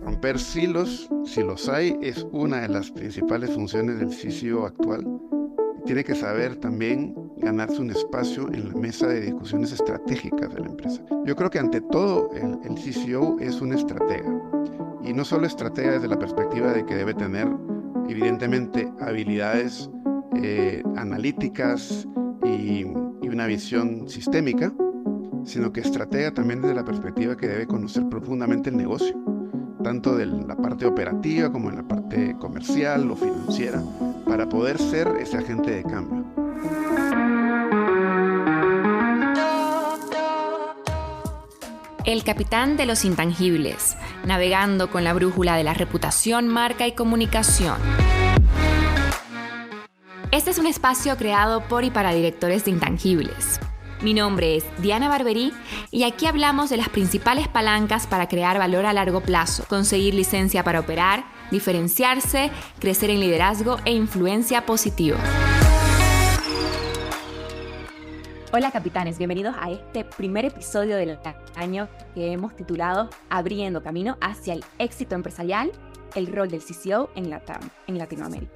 Romper silos, si los hay, es una de las principales funciones del CCO actual. Tiene que saber también ganarse un espacio en la mesa de discusiones estratégicas de la empresa. Yo creo que ante todo el CCO es un estratega. Y no solo estratega desde la perspectiva de que debe tener, evidentemente, habilidades analíticas y una visión sistémica, sino que estratega también desde la perspectiva que debe conocer profundamente el negocio, tanto de la parte operativa como en la parte comercial o financiera, para poder ser ese agente de cambio. El capitán de los intangibles, navegando con la brújula de la reputación, marca y comunicación. Este es un espacio creado por y para directores de intangibles. Mi nombre es Diana Barberí y aquí hablamos de las principales palancas para crear valor a largo plazo, conseguir licencia para operar, diferenciarse, crecer en liderazgo e influencia positiva. Hola capitanes, bienvenidos a este primer episodio del año que hemos titulado Abriendo camino hacia el éxito empresarial, el rol del CCO en Latinoamérica.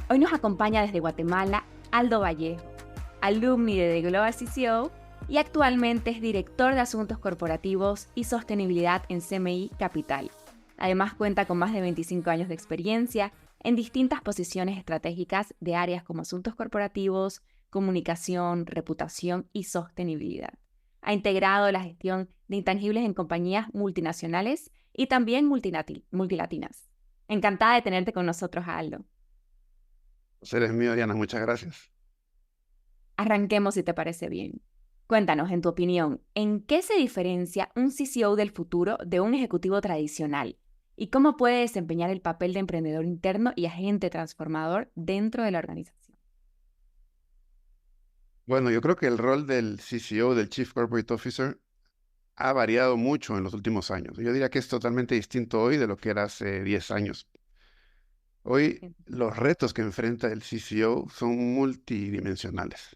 Hoy nos acompaña desde Guatemala Aldo Vallejo, alumni de The Global CCO y actualmente es director de Asuntos Corporativos y Sostenibilidad en CMI Capital. Además cuenta con más de 25 años de experiencia en distintas posiciones estratégicas de áreas como asuntos corporativos, comunicación, reputación y sostenibilidad. Ha integrado la gestión de intangibles en compañías multinacionales y también multilatinas. Encantada de tenerte con nosotros, Aldo. Eres mío, Diana, muchas gracias. Arranquemos si te parece bien. Cuéntanos, en tu opinión, ¿en qué se diferencia un CCO del futuro de un ejecutivo tradicional? ¿Y cómo puede desempeñar el papel de emprendedor interno y agente transformador dentro de la organización? Bueno, yo creo que el rol del CCO, del Chief Corporate Officer, ha variado mucho en los últimos años. Yo diría que es totalmente distinto hoy de lo que era hace 10 años. Hoy los retos que enfrenta el CCO son multidimensionales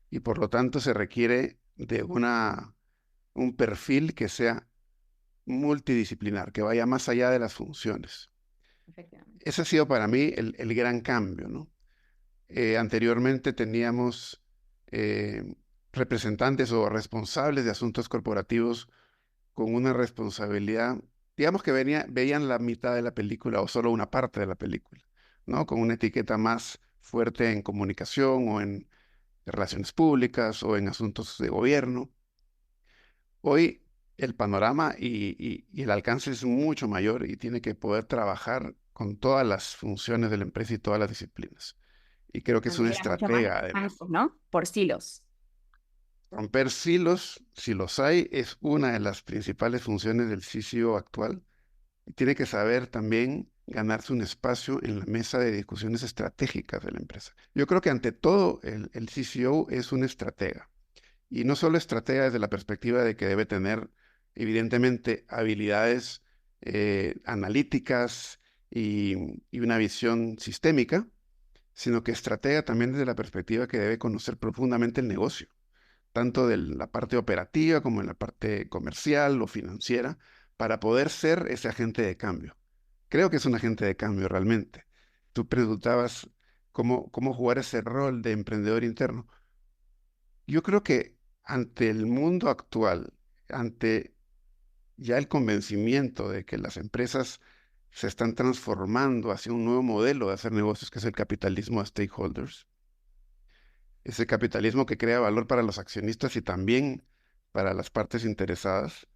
y por lo tanto se requiere de un perfil que sea multidisciplinar, que vaya más allá de las funciones. Efectivamente. Ese ha sido para mí el gran cambio, ¿no? Anteriormente teníamos eh, representantes o responsables de asuntos corporativos con una responsabilidad, digamos que veían la mitad de la película o solo una parte de la película, ¿no? Con una etiqueta más fuerte en comunicación o en relaciones públicas o en asuntos de gobierno. Hoy el panorama y el alcance es mucho mayor y tiene que poder trabajar con todas las funciones de la empresa y todas las disciplinas. Y creo que es una Navegar mucho más estratega, además. bancos, ¿no? Por silos. Romper silos, si los hay, es una de las principales funciones del CCO actual. Y tiene que saber también ganarse un espacio en la mesa de discusiones estratégicas de la empresa. Yo creo que ante todo el CCO es un estratega. Y no solo estratega desde la perspectiva de que debe tener, evidentemente, habilidades analíticas y una visión sistémica, sino que estratega también desde la perspectiva que debe conocer profundamente el negocio, tanto de la parte operativa como en la parte comercial o financiera, para poder ser ese agente de cambio. Creo que es un agente de cambio realmente. Tú preguntabas cómo jugar ese rol de emprendedor interno. Yo creo que ante el mundo actual, ante ya el convencimiento de que las empresas se están transformando hacia un nuevo modelo de hacer negocios, que es el capitalismo de stakeholders, ese capitalismo que crea valor para los accionistas y también para las partes interesadas,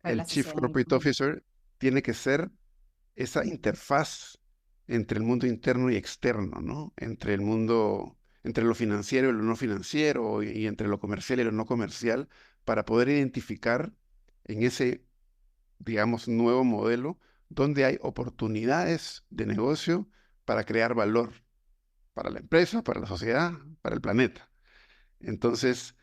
Para el la Chief sociedad Corporate incluso. Officer tiene que ser esa interfaz entre el mundo interno y externo, ¿no? Entre el mundo, entre lo financiero y lo no financiero, y entre lo comercial y lo no comercial, para poder identificar en ese, digamos, nuevo modelo donde hay oportunidades de negocio para crear valor para la empresa, para la sociedad, para el planeta. Entonces,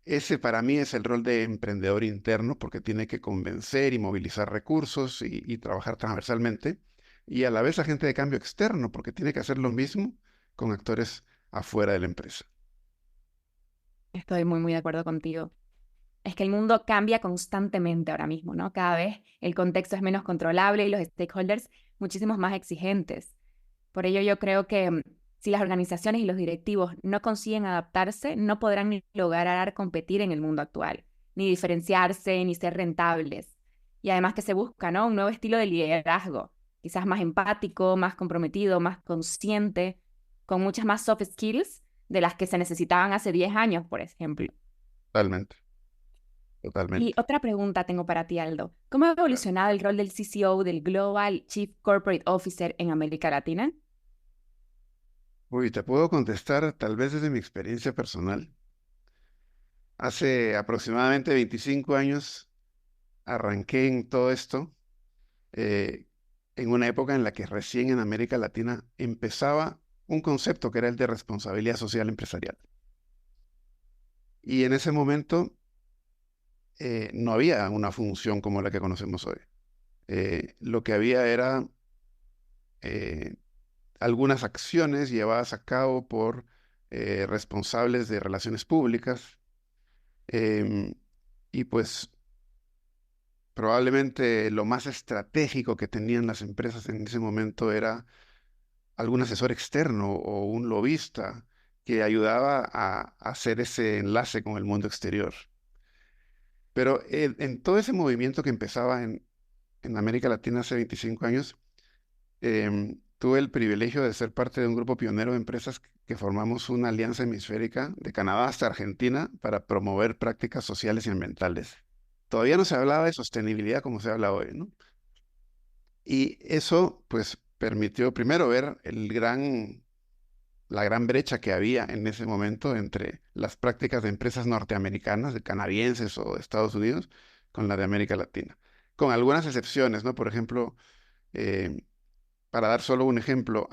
ese para mí es el rol de emprendedor interno porque tiene que convencer y movilizar recursos y trabajar transversalmente. Y a la vez agente de cambio externo porque tiene que hacer lo mismo con actores afuera de la empresa. Estoy muy de acuerdo contigo. es que el mundo cambia constantemente ahora mismo, ¿no? Cada vez el contexto es menos controlable y los stakeholders muchísimos más exigentes. Por ello yo creo que si las organizaciones y los directivos no consiguen adaptarse, no podrán ni lograr competir en el mundo actual, ni diferenciarse, ni ser rentables. Y además que se busca, ¿no? Un nuevo estilo de liderazgo, quizás más empático, más comprometido, más consciente, con muchas más soft skills de las que se necesitaban hace 10 años, por ejemplo. Totalmente, Y totalmente. otra pregunta tengo para ti, Aldo. ¿Cómo ha Claro. evolucionado el rol del CCO, del Global Chief Corporate Officer en América Latina? Uy, te puedo contestar tal vez desde mi experiencia personal. Hace aproximadamente 25 años arranqué en todo esto, eh, en una época en la que recién en América Latina empezaba un concepto que era el de responsabilidad social empresarial. Y en ese momento no había una función como la que conocemos hoy. Lo que había era eh, algunas acciones llevadas a cabo por responsables de relaciones públicas, em, y pues probablemente lo más estratégico que tenían las empresas en ese momento era algún asesor externo o un lobista que ayudaba a hacer ese enlace con el mundo exterior. Pero en todo ese movimiento que empezaba en América Latina hace 25 años, tuve el privilegio de ser parte de un grupo pionero de empresas que formamos una alianza hemisférica de Canadá hasta Argentina para promover prácticas sociales y ambientales. Todavía no se hablaba de sostenibilidad como se habla hoy, ¿no? Y eso, pues, permitió primero ver la gran brecha que había en ese momento entre las prácticas de empresas norteamericanas, de canadienses o de Estados Unidos, con la de América Latina. Con algunas excepciones, ¿no? Por ejemplo, eh, para dar solo un ejemplo,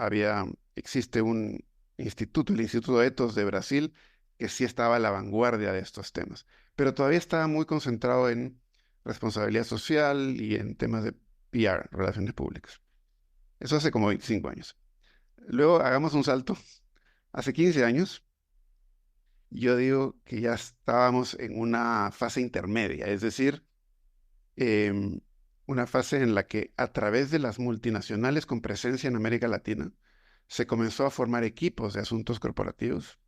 existe un instituto, el Instituto Ethos de Brasil, que sí estaba a la vanguardia de estos temas, pero todavía estaba muy concentrado en responsabilidad social y en temas de PR, relaciones públicas. Eso hace como 25 años. Luego hagamos un salto. Hace 15 años, yo digo que ya estábamos en una fase intermedia, es decir, em, una fase en la que a través de las multinacionales con presencia en América Latina, se comenzó a formar equipos de asuntos corporativos,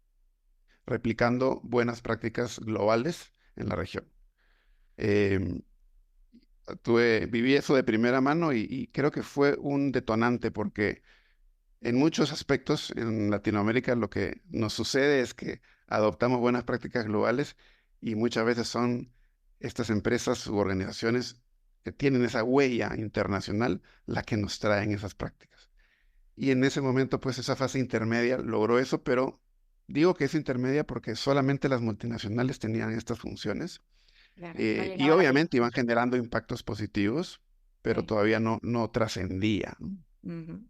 replicando buenas prácticas globales en la región. Em, Viví eso de primera mano y creo que fue un detonante porque en muchos aspectos en Latinoamérica lo que nos sucede es que adoptamos buenas prácticas globales y muchas veces son estas empresas u organizaciones que tienen esa huella internacional la que nos traen esas prácticas. Y en ese momento, pues esa fase intermedia logró eso, pero digo que es intermedia porque solamente las multinacionales tenían estas funciones, Claro, no y llegaba a la obviamente iban industria. generando impactos positivos, pero Sí. todavía no trascendía, ¿no? Ujú.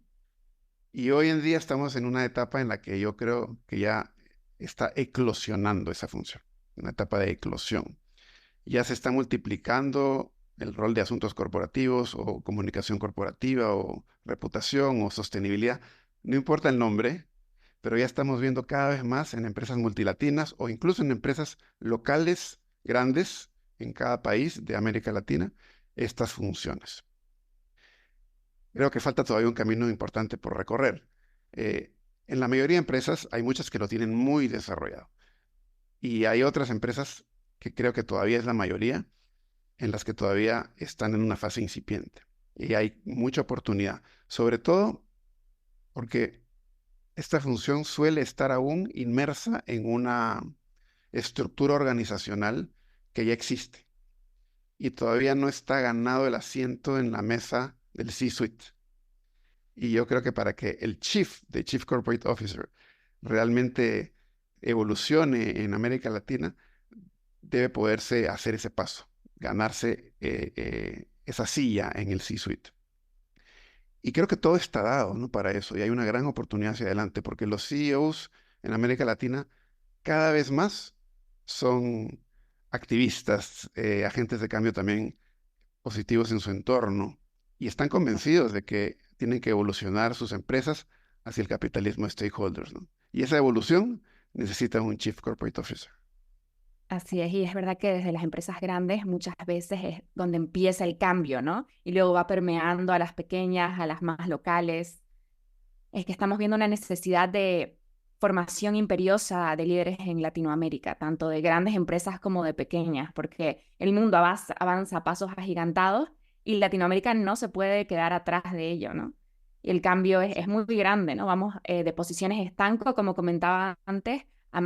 Y hoy en día estamos en una etapa en la que yo creo que ya está eclosionando esa función, una etapa de eclosión. Ya se está multiplicando el rol de asuntos corporativos o comunicación corporativa o reputación o sostenibilidad, no importa el nombre, pero ya estamos viendo cada vez más en empresas multilatinas o incluso en empresas locales grandes en cada país de América Latina estas funciones. Creo que falta todavía un camino importante por recorrer. Eh, en la mayoría de empresas hay muchas que lo tienen muy desarrollado y hay otras empresas que creo que todavía es la mayoría en las que todavía están en una fase incipiente. Y hay mucha oportunidad, sobre todo porque esta función suele estar aún inmersa en una estructura organizacional que ya existe y todavía no está ganado el asiento en la mesa del C-suite. Y yo creo que para que el Chief Corporate Officer, realmente evolucione en América Latina, debe poderse hacer ese paso, ganarse esa silla en el C-suite. Y creo que todo está dado, ¿no? Para eso, y hay una gran oportunidad hacia adelante, porque los CEOs en América Latina cada vez más son activistas, agentes de cambio también positivos en su entorno, y están convencidos de que tienen que evolucionar sus empresas hacia el capitalismo de stakeholders, ¿no? Y esa evolución necesita un Chief Corporate Officer. Así es, y es verdad que desde las empresas grandes muchas veces es donde empieza el cambio, ¿no? Y luego va permeando a las pequeñas, a las más locales. Es que estamos viendo una necesidad de formación imperiosa de líderes en Latinoamérica, tanto de grandes empresas como de pequeñas, porque el mundo avanza a pasos agigantados y Latinoamérica no se puede quedar atrás de ello, ¿no? Y el cambio es muy grande, ¿no? Vamos de posiciones estanco, como comentaba antes, a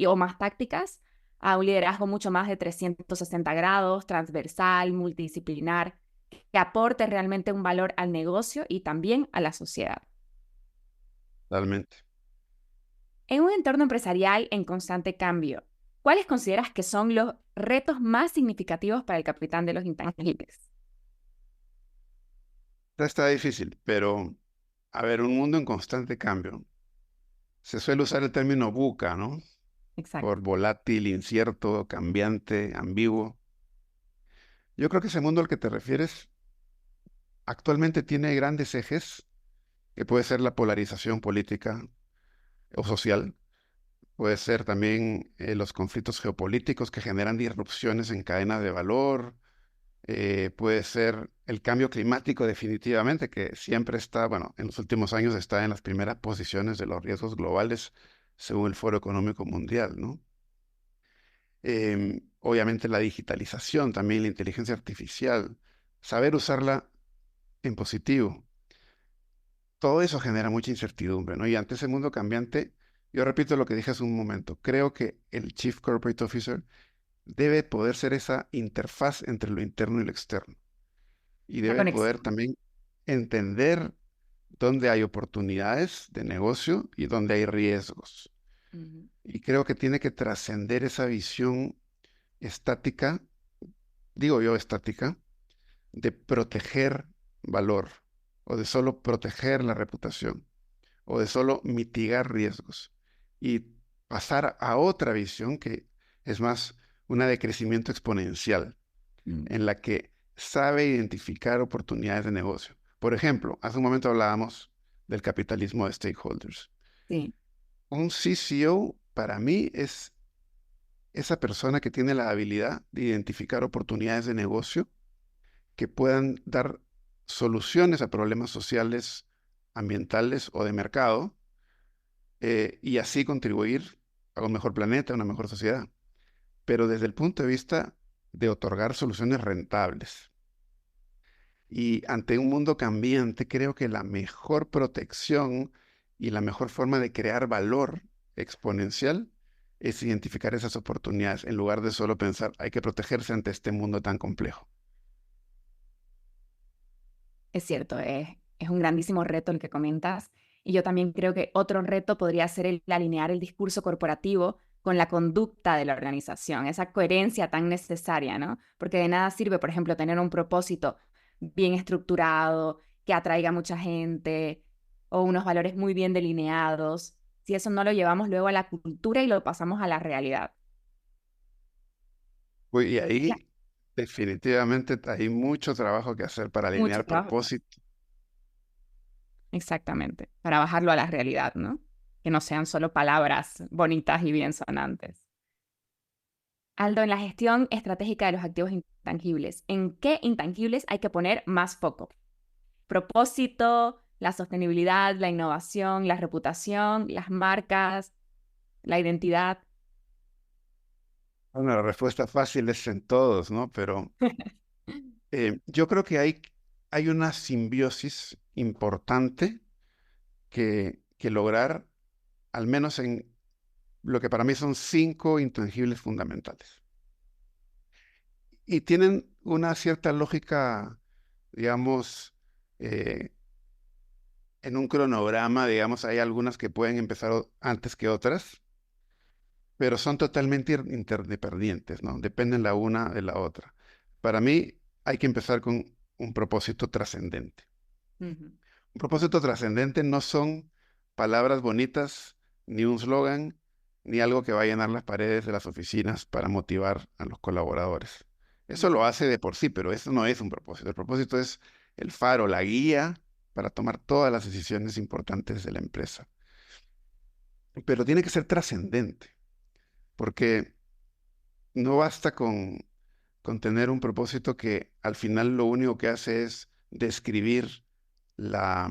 o más tácticas, a un liderazgo mucho más de 360 grados, transversal, multidisciplinar, que aporte realmente un valor al negocio y también a la sociedad. Totalmente. En un entorno empresarial en constante cambio, ¿cuáles consideras que son los retos más significativos para el capitán de los intangibles? Está difícil, pero a ver, un mundo en constante cambio. Se suele usar el término VUCA, ¿no? Exacto. Por volátil, incierto, cambiante, ambiguo. Yo creo que ese mundo al que te refieres actualmente tiene grandes ejes, que puede ser la polarización política o social, puede ser también los conflictos geopolíticos que generan disrupciones en cadenas de valor, puede ser el cambio climático definitivamente, que siempre está, bueno, en los últimos años está en las primeras posiciones de los riesgos globales según el Foro Económico Mundial, ¿no? Obviamente la digitalización, también la inteligencia artificial, saber usarla en positivo. Todo eso genera mucha incertidumbre, ¿no? Y ante ese mundo cambiante, yo repito lo que dije hace un momento, creo que el Chief Corporate Officer debe poder ser esa interfaz entre lo interno y lo externo. Y La debe poder conexión. también entender dónde hay oportunidades de negocio y dónde hay riesgos. Ujú. Y creo que tiene que trascender esa visión estática, digo yo estática, de proteger valor o de solo proteger la reputación o de solo mitigar riesgos y pasar a otra visión que es más una de crecimiento exponencial, Mm. en la que sabe identificar oportunidades de negocio. Por ejemplo, hace un momento hablábamos del capitalismo de stakeholders. Sí, Un CCO para mí es esa persona que tiene la habilidad de identificar oportunidades de negocio que puedan dar soluciones a problemas sociales, ambientales o de mercado, y así contribuir a un mejor planeta, a una mejor sociedad, pero desde el punto de vista de otorgar soluciones rentables. Y ante un mundo cambiante, creo que la mejor protección y la mejor forma de crear valor exponencial es identificar esas oportunidades en lugar de solo pensar hay que protegerse ante este mundo tan complejo. es cierto, es un grandísimo reto el que comentas. Y yo también creo que otro reto podría ser el alinear el discurso corporativo con la conducta de la organización, esa coherencia tan necesaria, ¿no? Porque de nada sirve, por ejemplo, tener un propósito bien estructurado, que atraiga a mucha gente, o unos valores muy bien delineados, si eso no lo llevamos luego a la cultura y lo pasamos a la realidad. Y Ya, ahí definitivamente hay mucho trabajo que hacer para mucho alinear trabajo. propósito. Exactamente, para bajarlo a la realidad, ¿no? Que no sean solo palabras bonitas y bien sonantes. Aldo, en la gestión estratégica de los activos intangibles, ¿en qué intangibles hay que poner más foco? Propósito, la sostenibilidad, la innovación, la reputación, las marcas, la identidad. Bueno, la respuesta fácil es en todos, ¿no? Pero yo creo que hay una simbiosis importante que lograr, al menos en lo que para mí son 5 intangibles fundamentales. Y tienen una cierta lógica, digamos, eh, en un cronograma, digamos, hay algunas que pueden empezar antes que otras, pero son totalmente interdependientes, ¿no? Dependen la una de la otra. Para mí hay que empezar con un propósito trascendente. Ujú. Un propósito trascendente no son palabras bonitas, ni un slogan, ni algo que va a llenar las paredes de las oficinas para motivar a los colaboradores. Eso lo Ujú. hace de por sí, pero eso no es un propósito. El propósito es el faro, la guía para tomar todas las decisiones importantes de la empresa. Pero tiene que ser trascendente, porque no basta con tener un propósito que al final lo único que hace es describir la,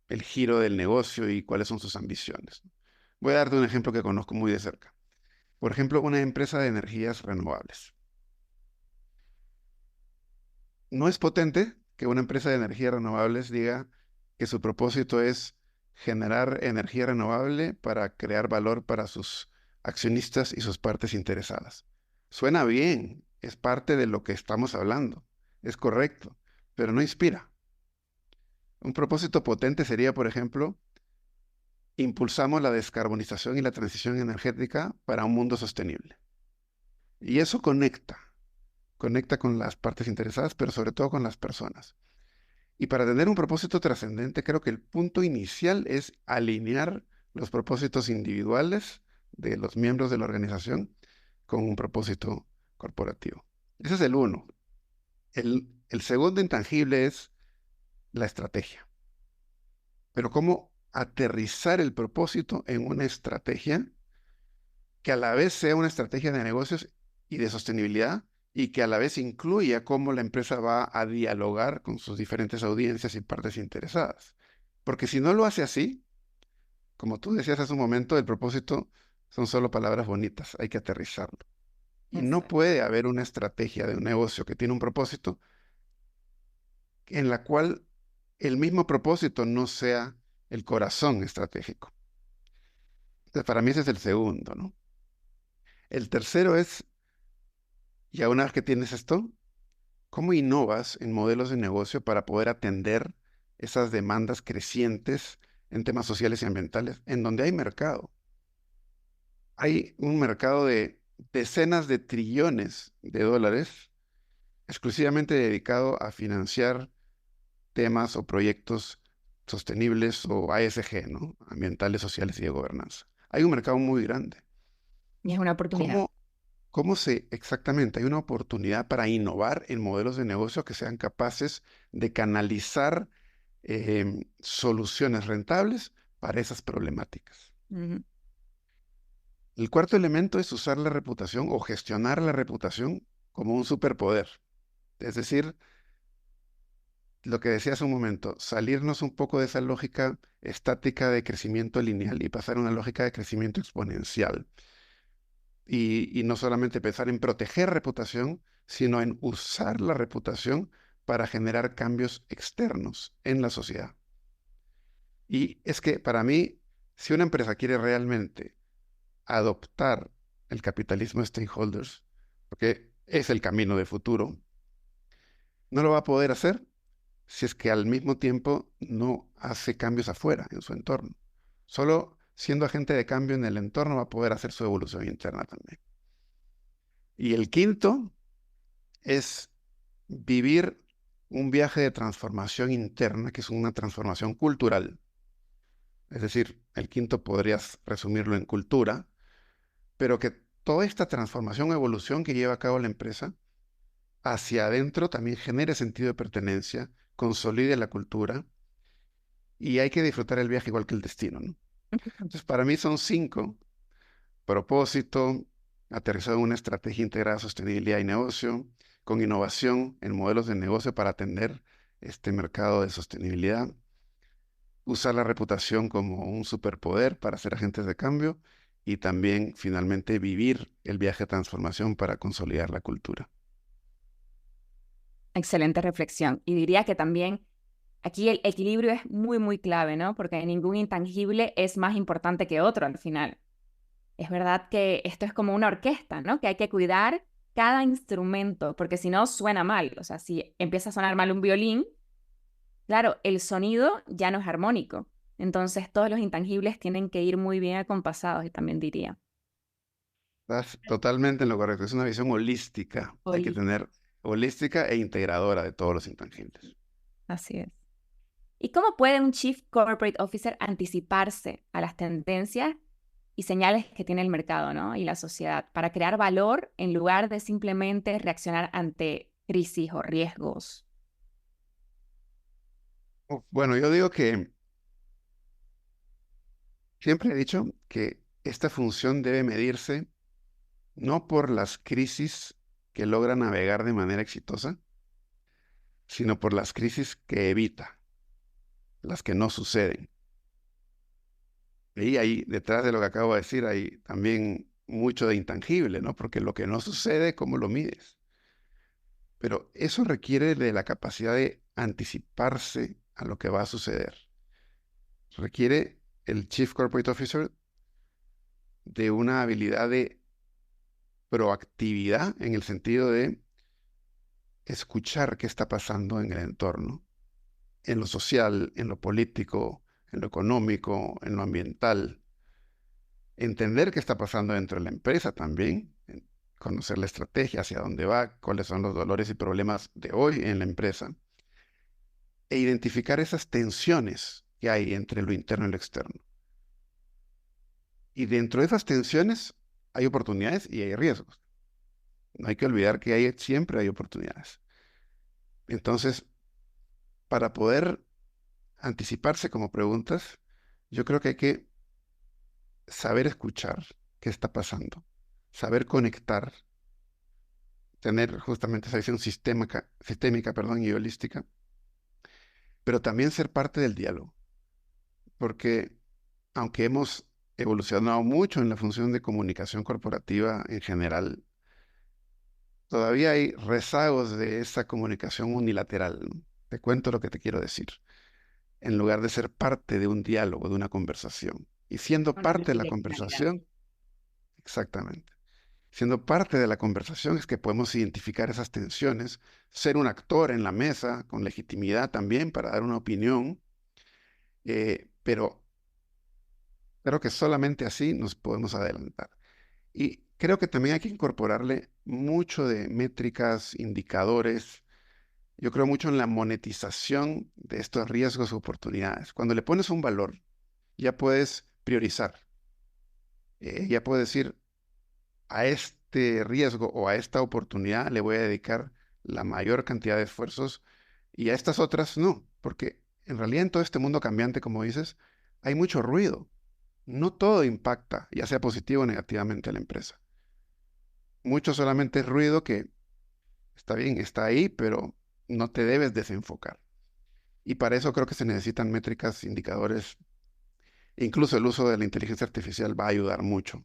el giro del negocio y cuáles son sus ambiciones. Voy a darte un ejemplo que conozco muy de cerca. Por ejemplo, una empresa de energías renovables. No es potente que una empresa de energías renovables diga que su propósito es generar energía renovable para crear valor para sus accionistas y sus partes interesadas. Suena bien, es parte de lo que estamos hablando, es correcto, pero no inspira. Un propósito potente sería, por ejemplo, impulsamos la descarbonización y la transición energética para un mundo sostenible. Y eso conecta con las partes interesadas, pero sobre todo con las personas. Y para tener un propósito trascendente, creo que el punto inicial es alinear los propósitos individuales de los miembros de la organización con un propósito corporativo. Ese es el uno. El segundo intangible es la estrategia. Pero cómo aterrizar el propósito en una estrategia que a la vez sea una estrategia de negocios y de sostenibilidad y que a la vez incluya cómo la empresa va a dialogar con sus diferentes audiencias y partes interesadas. Porque si no lo hace así, como tú decías hace un momento, el propósito son solo palabras bonitas, hay que aterrizarlo. Y no Exacto. puede haber una estrategia de un negocio que tiene un propósito en la cual el mismo propósito no sea el corazón estratégico. Entonces, para mí ese es el segundo, ¿no? El tercero es, ya una vez que tienes esto, ¿cómo innovas en modelos de negocio para poder atender esas demandas crecientes en temas sociales y ambientales, en donde hay mercado? Hay un mercado de decenas de trillones de dólares exclusivamente dedicado a financiar temas o proyectos sostenibles o ASG, ¿no? Ambientales, sociales y de gobernanza. Hay un mercado muy grande. Y es una oportunidad. ¿Cómo, exactamente, hay una oportunidad para innovar en modelos de negocio que sean capaces de canalizar soluciones rentables para esas problemáticas? Ujú. El cuarto elemento es usar la reputación o gestionar la reputación como un superpoder. Es decir, lo que decía hace un momento, salirnos un poco de esa lógica estática de crecimiento lineal y pasar a una lógica de crecimiento exponencial. Y no solamente pensar en proteger reputación, sino en usar la reputación para generar cambios externos en la sociedad. Y es que para mí, si una empresa quiere realmente adoptar el capitalismo de stakeholders, porque es el camino de futuro, no lo va a poder hacer si es que al mismo tiempo no hace cambios afuera, en su entorno. Solo siendo agente de cambio en el entorno va a poder hacer su evolución interna también. Y el quinto es vivir un viaje de transformación interna, que es una transformación cultural. Es decir, el quinto podrías resumirlo en cultura, pero que toda esta transformación o evolución que lleva a cabo la empresa hacia adentro también genere sentido de pertenencia, consolide la cultura y hay que disfrutar el viaje igual que el destino, ¿no? Entonces, para mí son cinco: propósito, aterrizado en una estrategia integrada de sostenibilidad y negocio, con innovación en modelos de negocio para atender este mercado de sostenibilidad, usar la reputación como un superpoder para ser agentes de cambio y también finalmente vivir el viaje de transformación para consolidar la cultura. Excelente reflexión. Y diría que también aquí el equilibrio es muy, muy clave, ¿no? Porque ningún intangible es más importante que otro al final. Es verdad que esto es como una orquesta, ¿no? Que hay que cuidar cada instrumento, porque si no suena mal. O sea, si empieza a sonar mal un violín, claro, el sonido ya no es armónico. Entonces todos los intangibles tienen que ir muy bien acompasados, y también diría. Estás totalmente en lo correcto. Es una visión holística. Hay que Oli. tener holística e integradora de todos los intangibles. Así es. ¿Y cómo puede un Chief Corporate Officer anticiparse a las tendencias y señales que tiene el mercado, ¿no? Y la sociedad para crear valor en lugar de simplemente reaccionar ante crisis o riesgos? Bueno, yo digo que siempre he dicho que esta función debe medirse no por las crisis que logra navegar de manera exitosa, sino por las crisis que evita, las que no suceden. Y ahí, detrás de lo que acabo de decir, hay también mucho de intangible, ¿no? Porque lo que no sucede, ¿cómo lo mides? Pero eso requiere de la capacidad de anticiparse a lo que va a suceder. Requiere el Chief Corporate Officer de una habilidad de proactividad en el sentido de escuchar qué está pasando en el entorno, en lo social, en lo político, en lo económico, en lo ambiental. Entender qué está pasando dentro de la empresa también, conocer la estrategia, hacia dónde va, cuáles son los dolores y problemas de hoy en la empresa, e identificar esas tensiones que hay entre lo interno y lo externo. Y dentro de esas tensiones hay oportunidades y hay riesgos. No hay que olvidar que siempre hay oportunidades. Entonces, para poder anticiparse como preguntas, yo creo que hay que saber escuchar qué está pasando, saber conectar, tener justamente esa visión sistémica, perdón, y holística, pero también ser parte del diálogo, porque aunque hemos evolucionado mucho en la función de comunicación corporativa en general, todavía hay rezagos de esa comunicación unilateral, ¿no? Te cuento lo que te quiero decir, en lugar de ser parte de un diálogo, de una conversación. Y siendo Con la parte de la bidireccionalidad. conversación, exactamente. Siendo parte de la conversación es que podemos identificar esas tensiones, ser un actor en la mesa con legitimidad también para dar una opinión, pero creo que solamente así nos podemos adelantar. Y creo que también hay que incorporarle mucho de métricas, indicadores. Yo creo mucho en la monetización de estos riesgos o oportunidades. Cuando le pones un valor, ya puedes priorizar, ya puedes decir, a este riesgo o a esta oportunidad le voy a dedicar la mayor cantidad de esfuerzos y a estas otras no, porque en realidad en todo este mundo cambiante, como dices, hay mucho ruido. No todo impacta, ya sea positivo o negativamente a la empresa. Mucho solamente es ruido que está bien, está ahí, pero no te debes desenfocar. Y para eso creo que se necesitan métricas, indicadores. Incluso el uso de la inteligencia artificial va a ayudar mucho,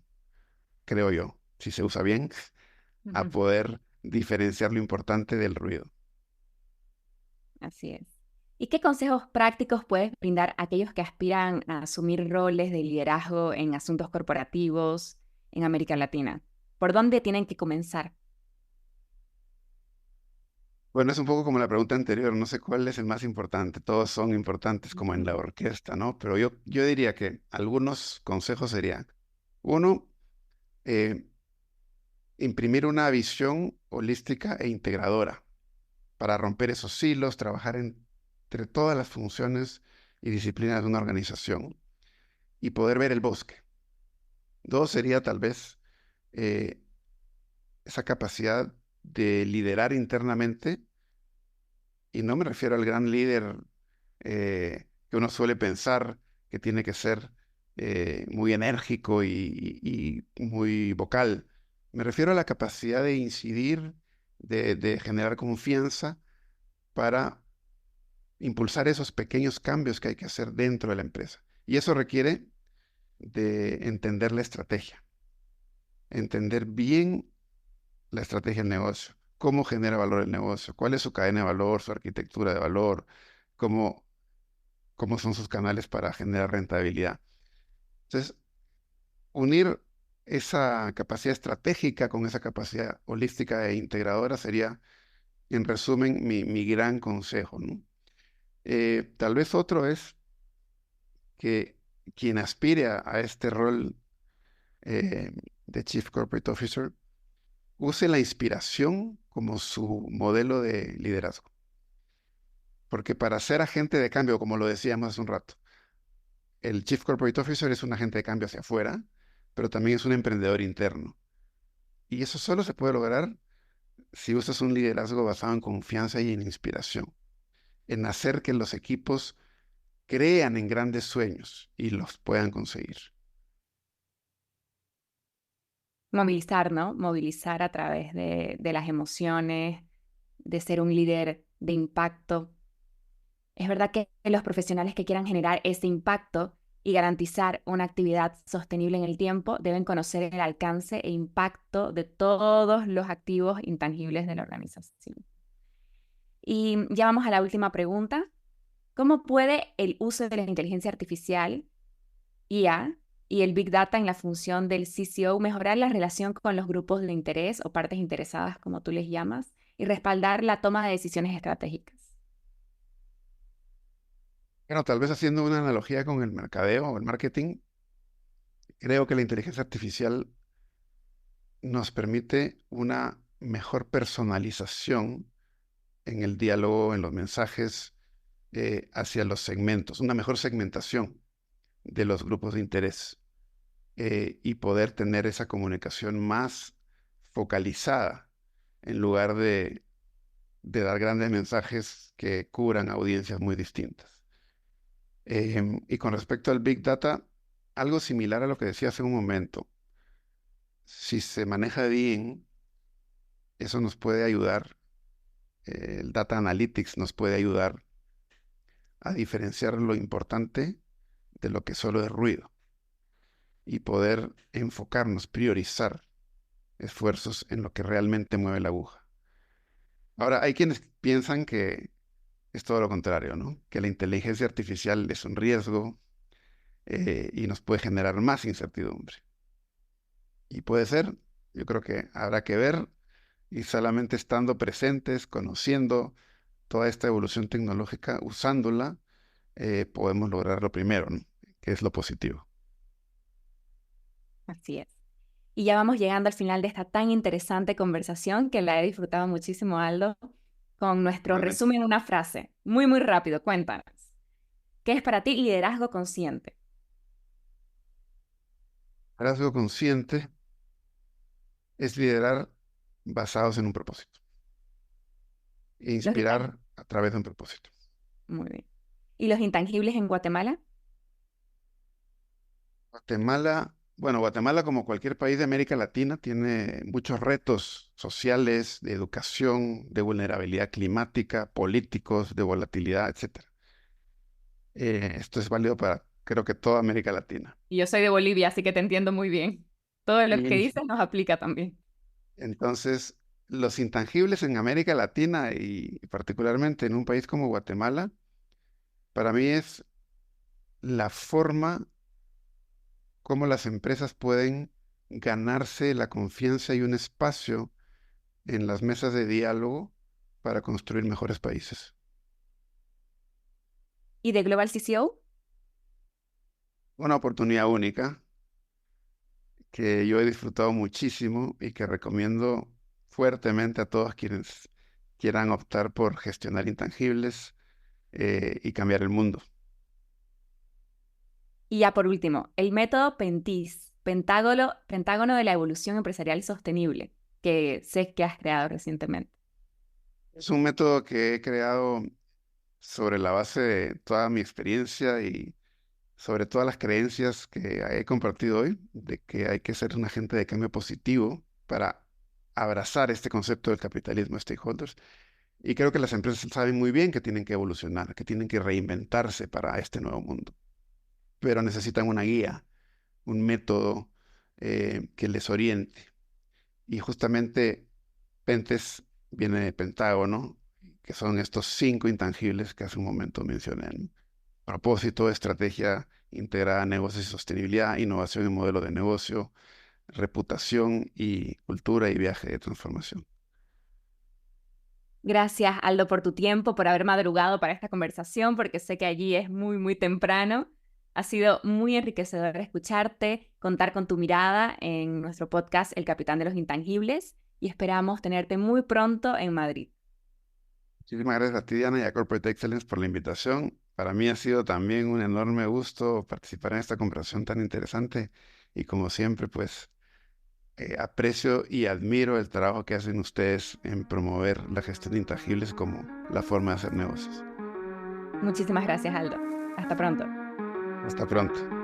creo yo, si se usa bien, a poder diferenciar lo importante del ruido. Así es. ¿Y qué consejos prácticos puedes brindar a aquellos que aspiran a asumir roles de liderazgo en asuntos corporativos en América Latina? ¿Por dónde tienen que comenzar? Bueno, es un poco como la pregunta anterior, no sé cuál es el más importante, todos son importantes como en la Ujú. orquesta, ¿no? Pero yo diría que algunos consejos serían, uno, eh, imprimir una visión holística e integradora para romper esos hilos, trabajar entre todas las funciones y disciplinas de una organización y poder ver el bosque. Dos sería tal vez eh, esa capacidad de liderar internamente, y no me refiero al gran líder que uno suele pensar que tiene que ser muy enérgico y muy vocal. Me refiero a la capacidad de incidir, de generar confianza para impulsar esos pequeños cambios que hay que hacer dentro de la empresa. Y eso requiere de entender la estrategia, entender bien la estrategia del negocio, cómo genera valor el negocio, cuál es su cadena de valor, su arquitectura de valor, cómo, cómo son sus canales para generar rentabilidad. Entonces, unir esa capacidad estratégica con esa capacidad holística e integradora sería, en resumen, mi gran consejo, ¿no? Tal vez otro es que quien aspire a este rol eh, de Chief Corporate Officer use la inspiración como su modelo de liderazgo. Porque para ser agente de cambio, como lo decíamos hace un rato, el Chief Corporate Officer es un agente de cambio hacia afuera, pero también es un emprendedor interno. Y eso solo se puede lograr si usas un liderazgo basado en confianza y en inspiración, en hacer que los equipos crean en grandes sueños y los puedan conseguir. Movilizar, ¿no? Movilizar a través de las emociones, de ser un líder de impacto. Es verdad que los profesionales que quieran generar ese impacto y garantizar una actividad sostenible en el tiempo deben conocer el alcance e impacto de todos los activos intangibles de la organización. Y ya vamos a la última pregunta. ¿Cómo puede el uso de la inteligencia artificial, IA, y el Big Data en la función del CCO mejorar la relación con los grupos de interés o partes interesadas, como tú les llamas, y respaldar la toma de decisiones estratégicas? Bueno, tal vez haciendo una analogía con el mercadeo o el marketing, creo que la inteligencia artificial nos permite una mejor personalización en el diálogo, en los mensajes hacia los segmentos, una mejor segmentación de los grupos de interés y poder tener esa comunicación más focalizada en lugar de dar grandes mensajes que cubran audiencias muy distintas. Y con respecto al Big Data, algo similar a lo que decía hace un momento. Si se maneja bien, eso nos puede ayudar, el Data Analytics nos puede ayudar a diferenciar lo importante de lo que solo es ruido y poder enfocarnos, priorizar esfuerzos en lo que realmente mueve la aguja. Ahora, hay quienes piensan que es todo lo contrario, ¿no? Que la inteligencia artificial es un riesgo y nos puede generar más incertidumbre. Y puede ser, yo creo que habrá que ver y solamente estando presentes, conociendo toda esta evolución tecnológica, usándola, podemos lograr lo primero, ¿no? Que es lo positivo. Así es. Y ya vamos llegando al final de esta tan interesante conversación que la he disfrutado muchísimo, Aldo, con nuestro Igualmente. resumen en una frase. Muy, muy rápido, cuéntanos. ¿Qué es para ti liderazgo consciente? Liderazgo consciente es liderar basados en un propósito e Los inspirar intan- a través de un propósito. Muy bien. ¿Y los intangibles en Guatemala? Guatemala, bueno, Guatemala como cualquier país de América Latina tiene muchos retos sociales, de educación, de vulnerabilidad climática, políticos, de volatilidad, etcétera. Esto es válido para, creo que toda América Latina. Y yo soy de Bolivia, así que te entiendo muy bien. Todo lo que Y dices nos aplica también. entonces, los intangibles en América Latina y particularmente en un país como Guatemala, para mí es la forma como las empresas pueden ganarse la confianza y un espacio en las mesas de diálogo para construir mejores países. ¿Y de Global CCO? Una oportunidad única que yo he disfrutado muchísimo y que recomiendo fuertemente a todos quienes quieran optar por gestionar intangibles y cambiar el mundo. Y ya por último, el método PENTIS, Pentágono de la Evolución Empresarial Sostenible, que sé que has creado recientemente. Es un método que he creado sobre la base de toda mi experiencia y sobre todas las creencias que he compartido hoy, de que hay que ser un agente de cambio positivo para abrazar este concepto del capitalismo stakeholders. Y creo que las empresas saben muy bien que tienen que evolucionar, que tienen que reinventarse para este nuevo mundo, pero necesitan una guía, un método que les oriente. Y justamente Pentes viene de Pentágono, que son estos 5 intangibles que hace un momento mencioné, ¿no? Propósito, estrategia integrada a negocios y sostenibilidad, innovación y modelo de negocio, reputación y cultura y viaje de transformación. Gracias, Aldo, por tu tiempo, por haber madrugado para esta conversación, porque sé que allí es muy, muy temprano. Ha sido muy enriquecedor escucharte, contar con tu mirada en nuestro podcast El Capitán de los Intangibles y esperamos tenerte muy pronto en Madrid. Muchísimas gracias a ti, Diana, y a Corporate Excellence por la invitación. Para mí ha sido también un enorme gusto participar en esta conversación tan interesante y como siempre, pues aprecio y admiro el trabajo que hacen ustedes en promover la gestión de intangibles como la forma de hacer negocios. Muchísimas gracias, Aldo. Hasta pronto. Hasta pronto.